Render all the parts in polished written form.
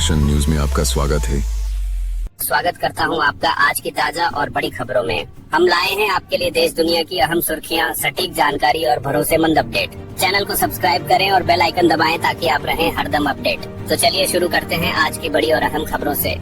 दर्शन news में आपका स्वागत है। स्वागत करता हूं आपका आज की ताजा और बड़ी खबरों में। हम लाए हैं आपके लिए देश दुनिया की अहम सुर्खियां, सटीक जानकारी और भरोसेमंद अपडेट। चैनल को सब्सक्राइब करें और बेल आइकन दबाएं ताकि आप रहें हरदम अपडेट। तो चलिए शुरू करते हैं आज की बड़ी और अहम खबरों से।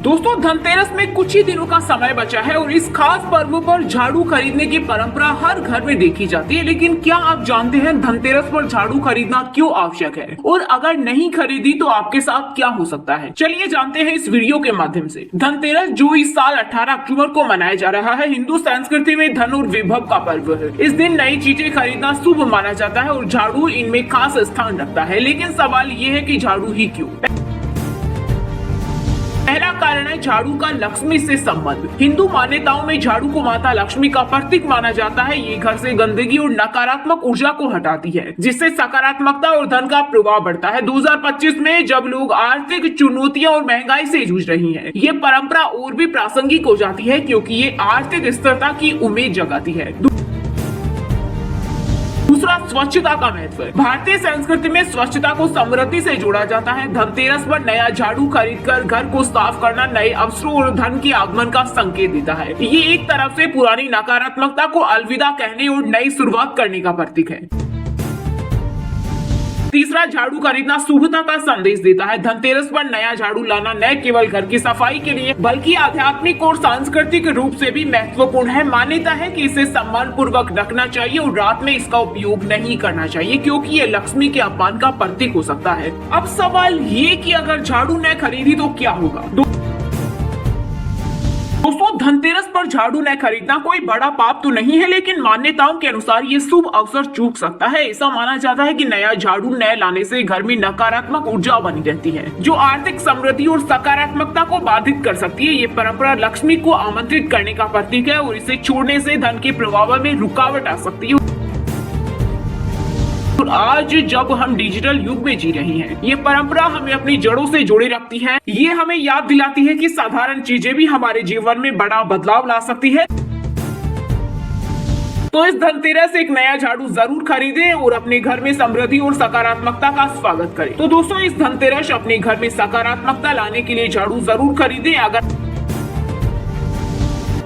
दोस्तों, धनतेरस में कुछ ही दिनों का समय बचा है और इस खास पर्व पर झाड़ू खरीदने की परंपरा हर घर में देखी जाती है। लेकिन क्या आप जानते हैं धनतेरस पर झाड़ू खरीदना क्यों आवश्यक है और अगर नहीं खरीदी तो आपके साथ क्या हो सकता है? चलिए जानते हैं इस वीडियो के माध्यम से। धनतेरस जो इस साल 18 अक्टूबर को मनाया जा रहा है, हिंदू संस्कृति में धन और विभव का पर्व है। इस दिन नई चीजें खरीदना शुभ माना जाता है और झाड़ू इनमें खास स्थान रखता है। लेकिन सवाल ये है कि झाड़ू ही क्यों? पहला कारण है झाड़ू का लक्ष्मी से संबंध। हिंदू मान्यताओं में झाड़ू को माता लक्ष्मी का प्रतीक माना जाता है। ये घर से गंदगी और नकारात्मक ऊर्जा को हटाती है, जिससे सकारात्मकता और धन का प्रभाव बढ़ता है। 2025 में जब लोग आर्थिक चुनौतियां और महंगाई से जूझ रही हैं, ये परंपरा और भी प्रासंगिक हो जाती है क्योंकि ये आर्थिक स्थिरता की उम्मीद जगाती है। दूसरा, स्वच्छता का महत्व है। भारतीय संस्कृति में स्वच्छता को समृद्धि से जोड़ा जाता है। धनतेरस पर नया झाड़ू खरीदकर घर को साफ करना नए अवसरों और धन के आगमन का संकेत देता है। ये एक तरफ से पुरानी नकारात्मकता को अलविदा कहने और नई शुरुआत करने का प्रतीक है। तीसरा, झाड़ू खरीदना शुभता का संदेश देता है। धनतेरस पर नया झाड़ू लाना न केवल घर की सफाई के लिए बल्कि आध्यात्मिक और सांस्कृतिक रूप से भी महत्वपूर्ण है। मान्यता है कि इसे सम्मान पूर्वक रखना चाहिए और रात में इसका उपयोग नहीं करना चाहिए क्योंकि ये लक्ष्मी के अपमान का प्रतीक हो सकता है। अब सवाल ये कि अगर झाड़ू न खरीदी तो क्या होगा? दोस्तों, धनतेरस पर झाड़ू न खरीदना कोई बड़ा पाप तो नहीं है, लेकिन मान्यताओं के अनुसार ये शुभ अवसर चूक सकता है। ऐसा माना जाता है कि नया झाड़ू न लाने से घर में नकारात्मक ऊर्जा बनी रहती है, जो आर्थिक समृद्धि और सकारात्मकता को बाधित कर सकती है। ये परंपरा लक्ष्मी को आमंत्रित करने का प्रतीक है और इसे छोड़ने से धन के प्रभाव में रुकावट आ सकती है। आज जब हम डिजिटल युग में जी रहे हैं, ये परंपरा हमें अपनी जड़ों से जोड़े रखती है। ये हमें याद दिलाती है कि साधारण चीजें भी हमारे जीवन में बड़ा बदलाव ला सकती है। तो इस धनतेरस एक नया झाड़ू जरूर खरीदें और अपने घर में समृद्धि और सकारात्मकता का स्वागत करें। तो दोस्तों, इस धनतेरस अपने घर में सकारात्मकता लाने के लिए झाड़ू जरूर खरीदें। अगर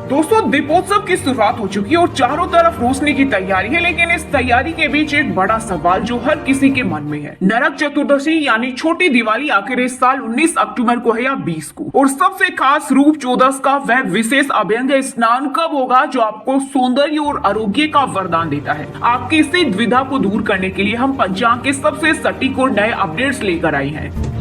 दोस्तों, दीपोत्सव की शुरुआत हो चुकी है और चारों तरफ रोशनी की तैयारी है, लेकिन इस तैयारी के बीच एक बड़ा सवाल जो हर किसी के मन में है। नरक चतुर्दशी यानी छोटी दिवाली आखिर इस साल 19 अक्टूबर को है या 20 को? और सबसे खास रूप चौदस का वह विशेष अभ्यंग स्नान कब होगा जो आपको सौंदर्य और आरोग्य का वरदान देता है? आपकी इसी द्विधा को दूर करने के लिए हम पंचांग के सबसे सटीक और नए अपडेट्स लेकर आए हैं।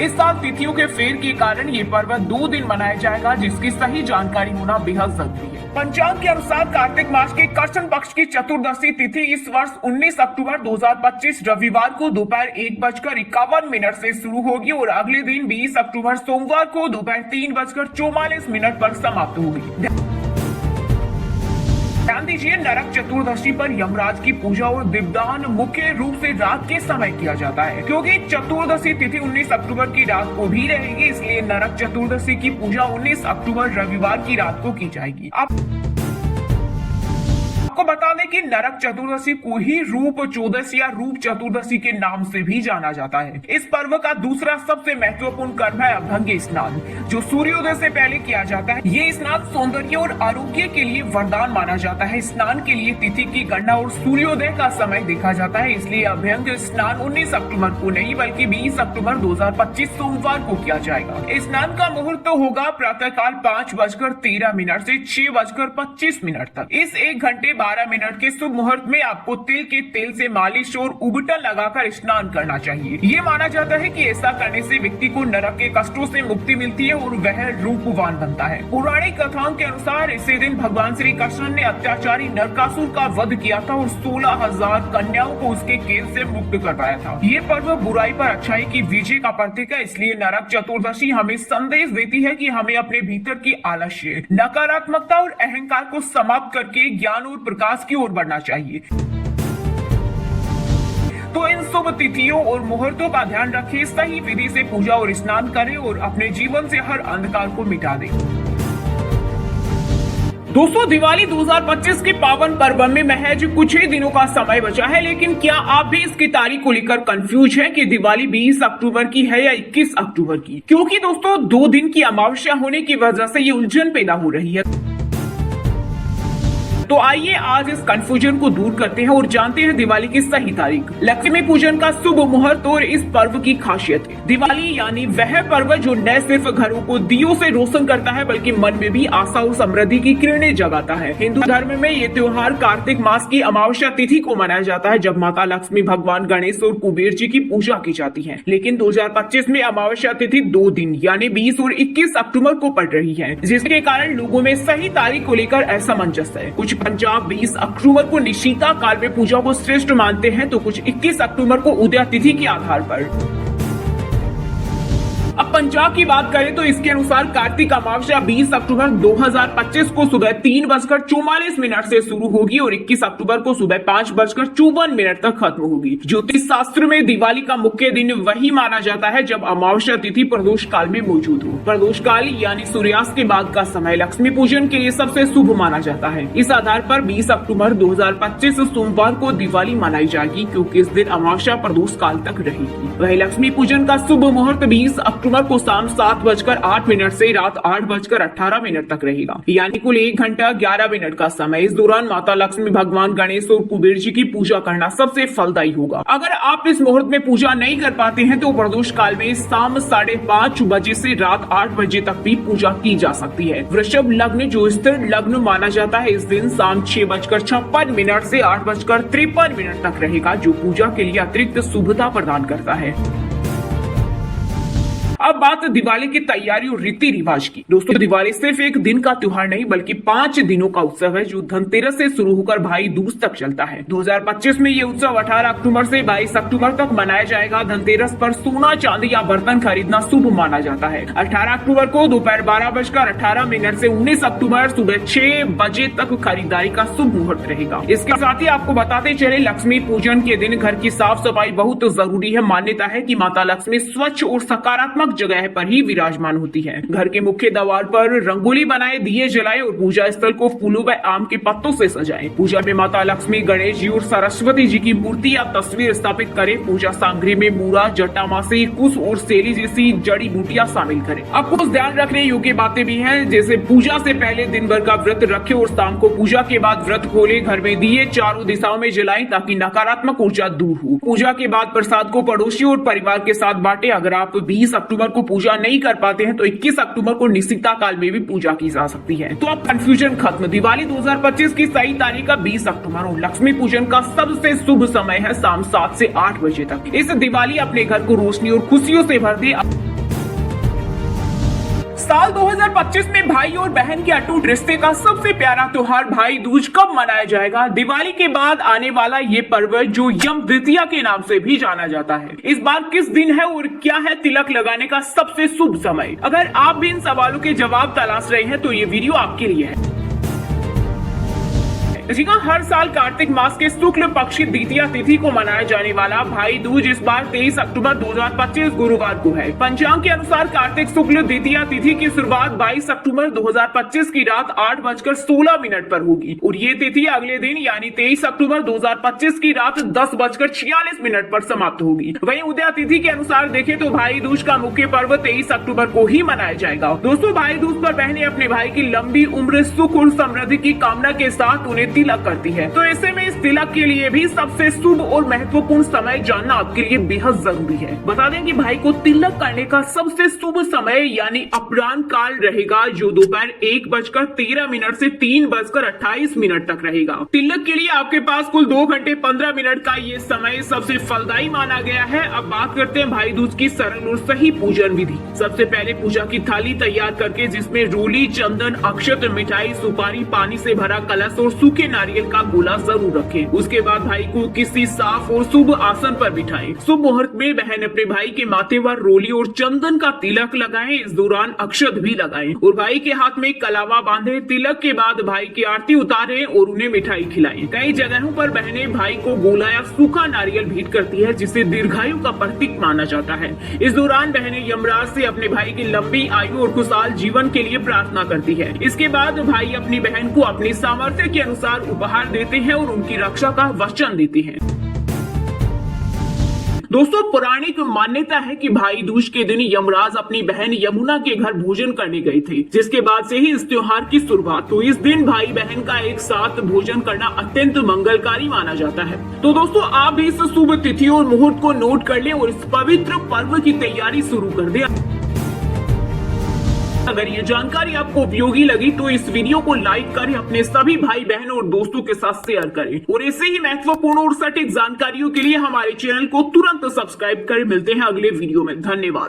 इस साल तिथियों के फेर के कारण ये पर्व 2 दिन मनाया जाएगा, जिसकी सही जानकारी होना बेहद जरूरी है। पंचांग के अनुसार कार्तिक मास के कृष्ण पक्ष की चतुर्दशी तिथि इस वर्ष 19 अक्टूबर 2025 रविवार को दोपहर 1:51 से शुरू होगी और अगले दिन 20 अक्टूबर सोमवार को दोपहर 3:44 पर समाप्त होगी। ध्यान दीजिए, नरक चतुर्दशी पर यमराज की पूजा और दीपदान मुख्य रूप से रात के समय किया जाता है। क्योंकि चतुर्दशी तिथि 19 अक्टूबर की रात को भी रहेगी, इसलिए नरक चतुर्दशी की पूजा 19 अक्टूबर रविवार की रात को की जाएगी। आपको बता दें कि नरक चतुर्दशी को ही रूप चौदशी या रूप चतुर्दशी के नाम से भी जाना जाता है। इस पर्व का दूसरा सबसे महत्वपूर्ण कर्म है अभ्यंग स्नान, जो सूर्योदय से पहले किया जाता है। ये स्नान सौंदर्य और आरोग्य के लिए वरदान माना जाता है। स्नान के लिए तिथि की गणना और सूर्योदय का समय देखा जाता है, इसलिए अभ्यंग स्नान 19 अक्टूबर को नहीं बल्कि 20 अक्टूबर 2025 सोमवार को किया जाएगा। स्नान का मुहूर्त होगा प्रातः काल 5:13 से 6:25 तक। इस 1 घंटे 12 मिनट के शुभ मुहूर्त में आपको तिल के तेल से मालिश और उबटन लगाकर स्नान करना चाहिए। ये माना जाता है कि ऐसा करने से व्यक्ति को नरक के कष्टों से मुक्ति मिलती है और वह रूपवान बनता है। पौराणिक कथाओं के अनुसार इसी दिन भगवान श्री कृष्ण ने अत्याचारी नरकासुर का वध किया था और 16,000 कन्याओं को उसके केल से मुक्त करवाया था। ये पर्व बुराई पर अच्छाई की विजय का प्रतीक है, इसलिए नरक चतुर्दशी हमें संदेश देती है कि हमें अपने भीतर की आलस्य, नकारात्मकता और अहंकार को समाप्त करके ज्ञान और प्रकाश की ओर बढ़ना चाहिए। तो इन शुभ तिथियों और मुहूर्तों का ध्यान रखें, सही विधि से पूजा और स्नान करें और अपने जीवन से हर अंधकार को मिटा दें। दोस्तों दिवाली 2025 के पावन पर्व में महज कुछ ही दिनों का समय बचा है, लेकिन क्या आप भी इसकी तारीख को लेकर कंफ्यूज हैं कि दिवाली 20 अक्टूबर की है या 21 अक्टूबर की? क्योंकि दोस्तों 2 दिन की अमावस्या होने की वजह से ये उलझन पैदा हो रही है। तो आइए आज इस कंफ्यूजन को दूर करते हैं और जानते हैं दिवाली की सही तारीख, लक्ष्मी पूजन का शुभ मुहूर्त और इस पर्व की खासियत। दिवाली यानी वह पर्व जो न सिर्फ घरों को दियों से रोशन करता है बल्कि मन में भी आशा और समृद्धि की किरणें जगाता है। हिंदू धर्म में ये त्योहार कार्तिक मास की अमावस्या तिथि को मनाया जाता है, जब माता लक्ष्मी, भगवान गणेश और कुबेर जी की पूजा की जाती है। लेकिन 2025 में अमावस्या तिथि 2 दिन यानी 20 और 21 अक्टूबर को पड़ रही है, जिसके कारण लोगों में सही तारीख को लेकर असमंजस है। कुछ पंजाब 20 अक्टूबर को निशीता काल में पूजा को श्रेष्ठ मानते हैं, तो कुछ 21 अक्टूबर को उदय तिथि के आधार पर। अब पंजाब की बात करें तो इसके अनुसार कार्तिक अमावस्या 20 अक्टूबर 2025 को सुबह 3:44 से शुरू होगी और 21 अक्टूबर को सुबह 5:54 तक खत्म होगी। ज्योतिष शास्त्र में दिवाली का मुख्य दिन वही माना जाता है जब अमावस्या तिथि प्रदोष काल में मौजूद हो। प्रदोष काल यानी सूर्यास्त के बाद का समय लक्ष्मी पूजन के लिए सबसे शुभ माना जाता है। इस आधार पर 20 अक्टूबर 2025 सोमवार को दिवाली मनाई जाएगी, क्योंकि इस दिन अमावस्या प्रदोष काल तक रहेगी। वही लक्ष्मी पूजन का शुभ मुहूर्त 20 अक्टूबर को शाम 7:08 से रात 8:18 तक रहेगा, यानी कुल 1 घंटा 11 मिनट का समय। इस दौरान माता लक्ष्मी, भगवान गणेश और कुबेर जी की पूजा करना सबसे फलदायी होगा। अगर आप इस मुहूर्त में पूजा नहीं कर पाते हैं तो प्रदोष काल में शाम 5:30 बजे से रात 8 बजे तक भी पूजा की जा सकती है। वृषभ लग्न जो स्थिर लग्न माना जाता है, इस दिन शाम 6:56 से 8:53 तक रहेगा, जो पूजा के लिए अतिरिक्त शुभता प्रदान करता है। अब बात दिवाली की तैयारी और रीति रिवाज की। दोस्तों दिवाली सिर्फ एक दिन का त्योहार नहीं बल्कि 5 दिनों का उत्सव है, जो धनतेरस से शुरू होकर भाई दूज तक चलता है। 2025 में ये उत्सव 18 अक्टूबर से 22 अक्टूबर तक मनाया जाएगा। धनतेरस पर सोना, चांदी या बर्तन खरीदना शुभ माना जाता है। 18 अक्टूबर को दोपहर 12:18 से 19 अक्टूबर सुबह 6 बजे तक खरीदारी का शुभ मुहूर्त रहेगा। इसके साथ ही आपको बताते चले, लक्ष्मी पूजन के दिन घर की साफ सफाई बहुत जरूरी है। मान्यता है कि माता लक्ष्मी स्वच्छ और सकारात्मक जगह पर ही विराजमान होती है। घर के मुख्य द्वार पर रंगोली बनाए, दिए जलाए और पूजा स्थल को फूलों व आम के पत्तों से सजाएं। पूजा में माता लक्ष्मी, गणेश जी और सरस्वती जी की मूर्ति या तस्वीर स्थापित करें। पूजा सामग्री में मूरा, जटामासी, कुश और सेली जैसी जड़ी बूटियां शामिल करें। अब कुछ ध्यान रखने योग्य बातें भी हैं, जैसे पूजा से पहले दिन भर का व्रत रखें और शाम को पूजा के बाद व्रत खोले। घर में दिए चारों दिशाओं में जलाएं ताकि नकारात्मक ऊर्जा दूर हो। पूजा के बाद प्रसाद को पड़ोसियों और परिवार के साथ बांटे। अगर आप 20 अक्टूबर को पूजा नहीं कर पाते हैं तो 21 अक्टूबर को निशिता काल में भी पूजा की जा सकती है। तो अब कंफ्यूजन खत्म। दिवाली 2025 की सही तारीख 20 अक्टूबर और लक्ष्मी पूजन का सबसे शुभ समय है शाम 7 से 8 बजे तक। इस दिवाली अपने घर को रोशनी और खुशियों से भर दे। साल 2025 में भाई और बहन के अटूट रिश्ते का सबसे प्यारा त्योहार भाई दूज कब मनाया जाएगा? दिवाली के बाद आने वाला ये पर्व जो यम द्वितीया के नाम से भी जाना जाता है, इस बार किस दिन है और क्या है तिलक लगाने का सबसे शुभ समय? अगर आप भी इन सवालों के जवाब तलाश रहे हैं तो ये वीडियो आपके लिए है। जी हाँ, हर साल कार्तिक मास के शुक्ल पक्ष की द्वितीया तिथि को मनाया जाने वाला भाई दूज इस बार 23 अक्टूबर 2025 गुरुवार को है। पंचांग के अनुसार कार्तिक शुक्ल द्वितीया तिथि की शुरुआत 22 अक्टूबर 2025 की रात 8:16 पर होगी और ये तिथि अगले दिन यानी 23 अक्टूबर 2025 की रात 10:46 पर समाप्त होगी। वहीं उदय तिथि के अनुसार देखें तो भाई दूज का मुख्य पर्व 23 अक्टूबर को ही मनाया जाएगा। दोस्तों भाई दूज पर बहनें अपने भाई की लंबी उम्र, सुख और समृद्धि की कामना के साथ उन्हें तिलक करती है। तो ऐसे में इस तिलक के लिए भी सबसे शुभ और महत्वपूर्ण समय जानना आपके लिए बेहद जरूरी है। बता दें कि भाई को तिलक करने का सबसे शुभ समय यानी अपराह्न काल रहेगा, जो दोपहर 1:13 से 3:28 तक रहेगा। तिलक के लिए आपके पास कुल 2 घंटे 15 मिनट का ये समय सबसे फलदायी माना गया है। अब बात करते हैं भाई दूज की सरल और सही पूजन विधि। सबसे पहले पूजा की थाली तैयार करके जिसमें रोली, चंदन, अक्षत, मिठाई, सुपारी, पानी से भरा कलश और सूखे नारियल का गोला जरूर रखें। उसके बाद भाई को किसी साफ और शुभ आसन पर बिठाएं। शुभ मुहूर्त में बहन अपने भाई के माथे पर रोली और चंदन का तिलक लगाएं। इस दौरान अक्षत भी लगाएं और भाई के हाथ में कलावा बांधे। तिलक के बाद भाई की आरती उतारें और उन्हें मिठाई खिलाएं। कई जगहों पर बहनें भाई को गोला या सूखा नारियल भेंट करती है, जिसे दीर्घायु का प्रतीक माना जाता है। इस दौरान बहनें यमराज से अपने भाई की लंबी आयु और खुशहाल जीवन के लिए प्रार्थना करती है। इसके बाद भाई अपनी बहन को अपनी सामर्थ्य के अनुसार उपहार देते हैं और उनकी रक्षा का वचन देते हैं। दोस्तों, पौराणिक मान्यता है कि भाई दूज के दिन यमराज अपनी बहन यमुना के घर भोजन करने गए थे, जिसके बाद से ही इस त्योहार की शुरुआत हुई। इस दिन भाई बहन का एक साथ भोजन करना अत्यंत मंगलकारी माना जाता है। तो दोस्तों, आप भी इस शुभ तिथि और मुहूर्त को नोट कर लें और इस पवित्र पर्व की तैयारी शुरू कर दें। अगर ये जानकारी आपको उपयोगी लगी तो इस वीडियो को लाइक करें, अपने सभी भाई बहनों और दोस्तों के साथ शेयर करें और ऐसे ही महत्वपूर्ण और सटीक जानकारियों के लिए हमारे चैनल को तुरंत सब्सक्राइब करें। मिलते हैं अगले वीडियो में। धन्यवाद।